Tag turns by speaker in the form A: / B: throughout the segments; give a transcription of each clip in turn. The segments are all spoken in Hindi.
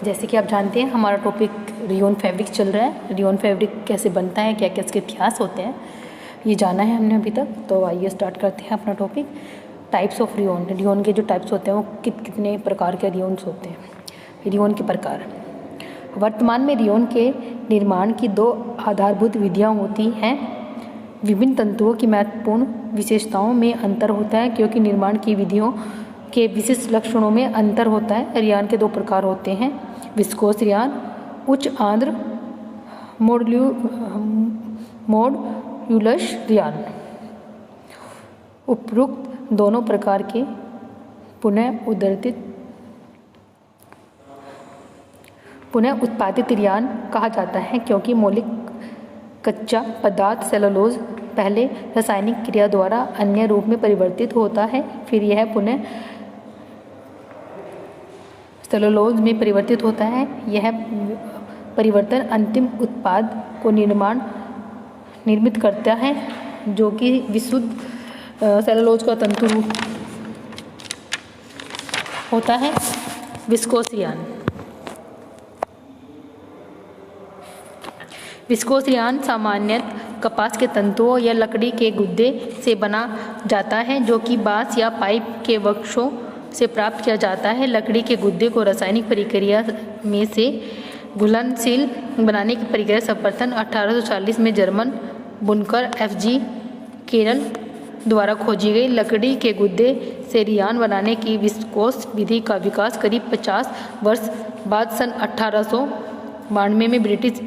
A: जैसे कि आप जानते हैं हमारा टॉपिक रियोन फैब्रिक चल रहा है। रियोन फैब्रिक कैसे बनता है, क्या क्या इसके इतिहास होते हैं, ये जाना है हमने अभी तक। तो आइए स्टार्ट करते हैं अपना topic. Types of rayon. Rayon के जो टाइप्स होते हैं वो कितने प्रकार के रियोन्स होते हैं। रियोन के प्रकार। वर्तमान में रियोन के निर्माण की दो आधारभूत विधियाँ होती हैं। विभिन्न तंतुओं की महत्वपूर्ण विशेषताओं में अंतर होता है क्योंकि निर्माण की विधियों के विशिष्ट लक्षणों में अंतर होता है। रियान के दो प्रकार होते हैं, विस्कोस रियान, उच्च आर्द्र मॉड्यूलस रियान। उपरोक्त दोनों प्रकार के पुनः उत्पादित रियान कहा जाता है क्योंकि मौलिक कच्चा पदार्थ सेलुलोज पहले रासायनिक क्रिया द्वारा अन्य रूप में परिवर्तित होता है, फिर यह पुनः सेलुलोज में परिवर्तित होता है। यह परिवर्तन अंतिम उत्पाद को निर्मित करता है जो कि विशुद्ध सेलुलोज का तंतु रूप होता है। विस्कोस रियान। विस्कोस रियान सामान्यतः कपास के तंतुओं या लकड़ी के गुद्दे से बना जाता है जो कि बांस या पाइप के वृक्षों से प्राप्त किया जाता है। लकड़ी के गुद्दे को रासायनिक प्रक्रिया में से घुलनशील बनाने की प्रक्रिया सर्वप्रथम 1840 में जर्मन बुनकर F.G. केरल द्वारा खोजी गई। लकड़ी के गुद्दे से रियान बनाने की विस्कोस विधि का विकास करीब 50 वर्ष बाद सन 1892 में ब्रिटिश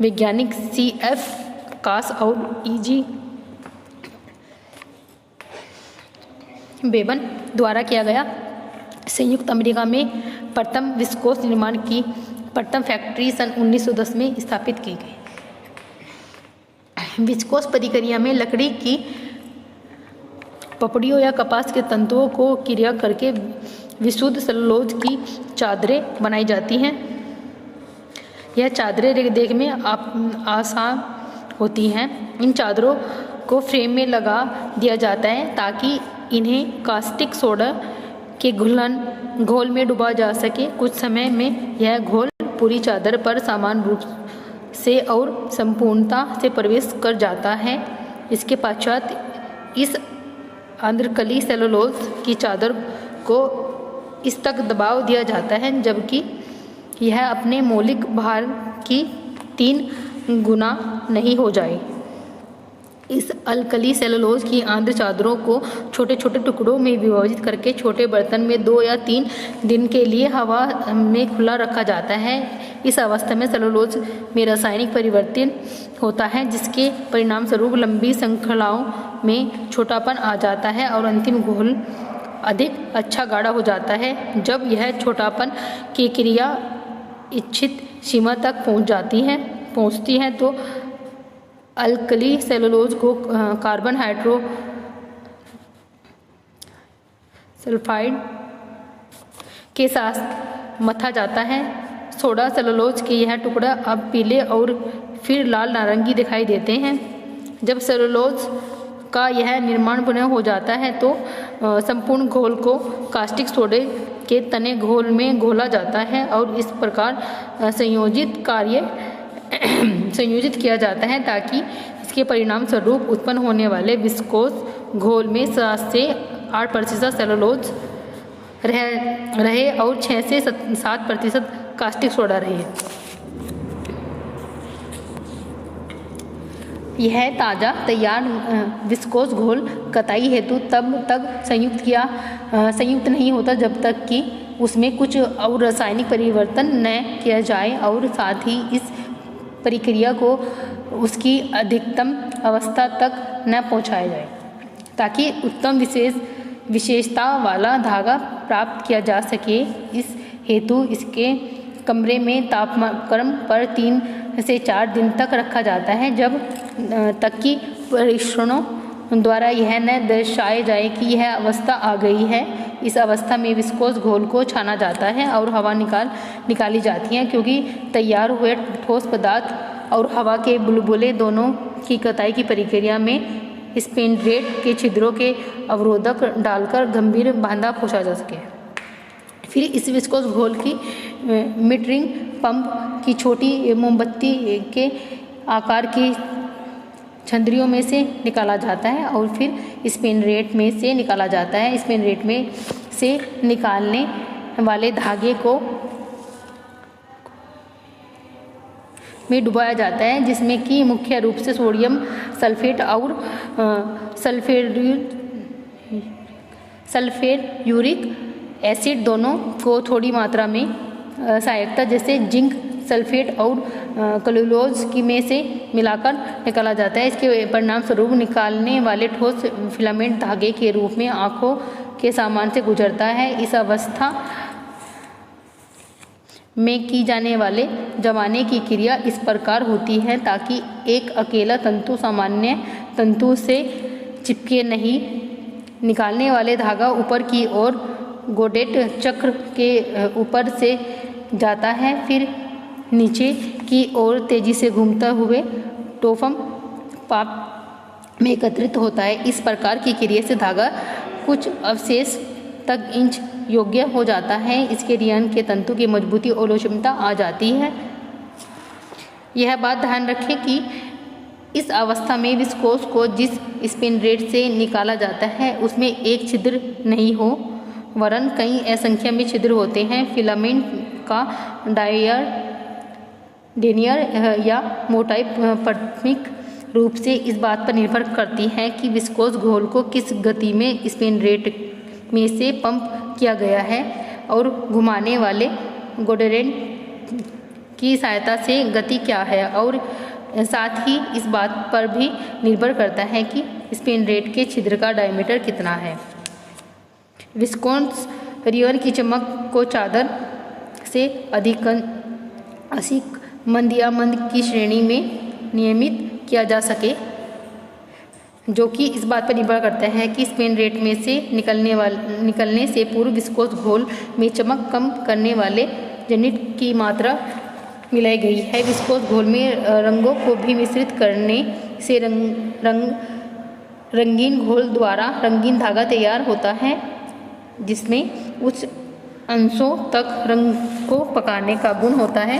A: वैज्ञानिक C.F. कास और E.G. बेबन द्वारा किया गया। संयुक्त अमेरिका में प्रथम विस्कोस निर्माण की प्रथम फैक्ट्री सन 1910 में स्थापित की गई। विस्कोस प्रक्रिया में लकड़ी की पपड़ियों या कपास के तंतुओं को क्रिया करके विशुद्ध सेलुलोज की चादरें बनाई जाती हैं। यह चादरें देखने में आसान होती हैं। इन चादरों को फ्रेम में लगा दिया जाता है ताकि इन्हें कास्टिक सोडा के घोल में डुबा जा सके। कुछ समय में यह घोल पूरी चादर पर समान रूप से और संपूर्णता से प्रवेश कर जाता है। इसके पश्चात इस आंध्रकली सेलुलोज की चादर को इस तक दबाव दिया जाता है जबकि यह अपने मौलिक भार की 3 गुना नहीं हो जाए। इस अल्कली सेलुलोज की आंध्र चादरों को छोटे छोटे टुकड़ों में विभाजित करके छोटे बर्तन में 2 या 3 दिन के लिए हवा में खुला रखा जाता है। इस अवस्था में सेलुलोज में रासायनिक परिवर्तन होता है जिसके परिणाम स्वरूप लंबी श्रृंखलाओं में छोटापन आ जाता है और अंतिम घोल अधिक अच्छा गाढ़ा हो जाता है। जब यह छोटापन की क्रिया इच्छित सीमा तक पहुंचती है तो अल्कली सेलुलोज को कार्बन हाइड्रोसल्फाइड के साथ मथा जाता है। सोडा सेलुलोज के यह टुकड़ा अब पीले और फिर लाल नारंगी दिखाई देते हैं। जब सेलुलोज का यह निर्माण पुनः हो जाता है तो संपूर्ण घोल को कास्टिक सोडे के तने घोल में घोला जाता है और इस प्रकार संयोजित किया जाता है ताकि इसके परिणाम स्वरूप उत्पन्न होने वाले विस्कोस घोल में 7 से 8% सेलुलोज रहे और 6 से 7% कास्टिक सोडा रहे। यह ताज़ा तैयार विस्कोस घोल कताई हेतु तब तक संयुक्त नहीं होता जब तक कि उसमें कुछ और रासायनिक परिवर्तन न किया जाए और साथ ही इस प्रक्रिया को उसकी अधिकतम अवस्था तक न पहुंचाया जाए ताकि उत्तम विशेषता वाला धागा प्राप्त किया जा सके। इस हेतु इसके कमरे में तापक्रम पर 3 से 4 दिन तक रखा जाता है जब तक कि परीक्षणों द्वारा यह न दर्शाया जाए कि यह अवस्था आ गई है। इस अवस्था में विस्कोस घोल को छाना जाता है और हवा निकाली जाती है क्योंकि तैयार हुए ठोस पदार्थ और हवा के बुलबुले दोनों की कताई की प्रक्रिया में स्पेंड्रेट के छिद्रों के अवरोधक डालकर गंभीर बांधा पहुँचा जा सके। फिर इस विस्कोस घोल की मीटरिंग पंप की छोटी मोमबत्ती के आकार की छंदरियों में से निकाला जाता है और फिर स्पिनरेट में से निकाला जाता है। स्पिनरेट में से निकालने वाले धागे को में डुबाया जाता है, जिसमें कि मुख्य रूप से सोडियम सल्फेट और सल्फ्यूरिक एसिड दोनों को थोड़ी मात्रा में सहायकता जैसे जिंक सल्फेट और कलुलोज की में से मिलाकर निकाला जाता है। इसके परिणाम स्वरूप निकालने वाले ठोस फिलामेंट धागे के रूप में आँखों के सामान से गुजरता है। इस अवस्था में की जाने वाले जमाने की क्रिया इस प्रकार होती है ताकि एक अकेला तंतु सामान्य तंतु से चिपके नहीं। निकालने वाले धागा ऊपर की ओर गोडेट चक्र के ऊपर से जाता है, फिर नीचे की ओर तेजी से घूमता हुए टोफम पाप में एकत्रित होता है। इस प्रकार की क्रिया से धागा कुछ अवशेष तक इंच योग्य हो जाता है। इसके रियान के तंतु की मजबूती और लोचदारता आ जाती है। यह बात ध्यान रखें कि इस अवस्था में विस्कोस को जिस स्पिनरेट से निकाला जाता है उसमें एक छिद्र नहीं हो वरन कई असंख्य में छिद्र होते हैं। फिलामेंट का डेनियर या मोटाई प्राथमिक रूप से इस बात पर निर्भर करती है कि विस्कोस घोल को किस गति में स्पिनरेट में से पंप किया गया है और घुमाने वाले गोडेरेंट की सहायता से गति क्या है, और साथ ही इस बात पर भी निर्भर करता है कि स्पिनरेट के छिद्र का डायमीटर कितना है। विस्कोस रियर की चमक को चादर से अधिक मंद या मंद की श्रेणी में नियमित किया जा सके, जो कि इस बात पर निर्भर करता है कि स्पिनरेट में से निकलने से पूर्व विस्कोस घोल में चमक कम करने वाले जेनिट की मात्रा मिलाई गई है। विस्कोस घोल में रंगों को भी मिश्रित करने से रंगीन घोल द्वारा रंगीन धागा तैयार होता है, जिसमें उच्च अंशों तक रंग को पकाने का गुण होता है।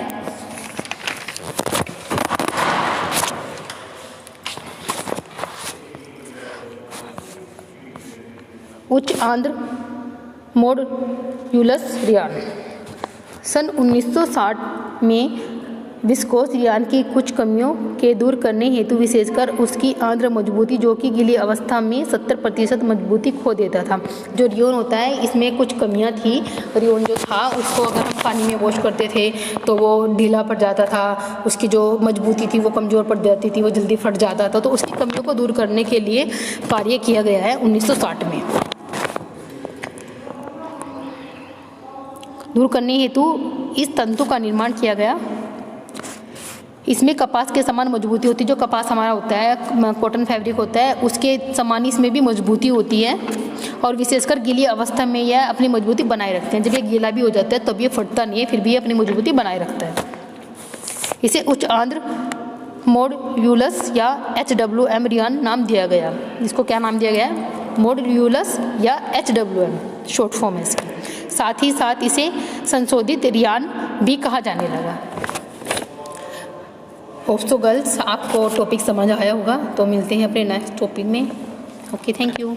A: उच्च आंद्र मॉड्यूलस रियान। सन 1960 में विस्कोस रियान की कुछ कमियों के दूर करने हेतु विशेषकर उसकी आंद्र मजबूती, जो कि गीली अवस्था में 70% मजबूती खो देता था। जो रियोन होता है इसमें कुछ कमियां थी। रियोन जो था उसको अगर हम पानी में वॉश करते थे तो वो ढीला पड़ जाता था, उसकी जो मजबूती थी वो कमज़ोर पड़ जाती थी, वो जल्दी फट जाता था। तो उसकी कमियों को दूर करने के लिए कार्य किया गया है 1960 में। दूर करने हेतु इस तंतु का निर्माण किया गया। इसमें कपास के समान मजबूती होती है। जो कपास हमारा होता है, कॉटन फैब्रिक होता है, उसके समान इसमें भी मजबूती होती है और विशेषकर गीली अवस्था में यह अपनी मजबूती बनाए रखते हैं। जब ये गीला भी हो जाता है तब ये फटता नहीं है, फिर भी ये अपनी मजबूती बनाए रखता है। इसे उच्च आंद्र मॉड्यूलस या HWM रियान नाम दिया गया। इसको क्या नाम दिया गया? मॉड्यूलस या HWM शॉर्ट फॉर्म है इसकी। साथ ही साथ इसे संशोधित रियान भी कहा जाने लगा। होप सो गर्ल्स आपको टॉपिक समझ आया होगा। तो मिलते हैं अपने नेक्स्ट टॉपिक में। Okay, thank you.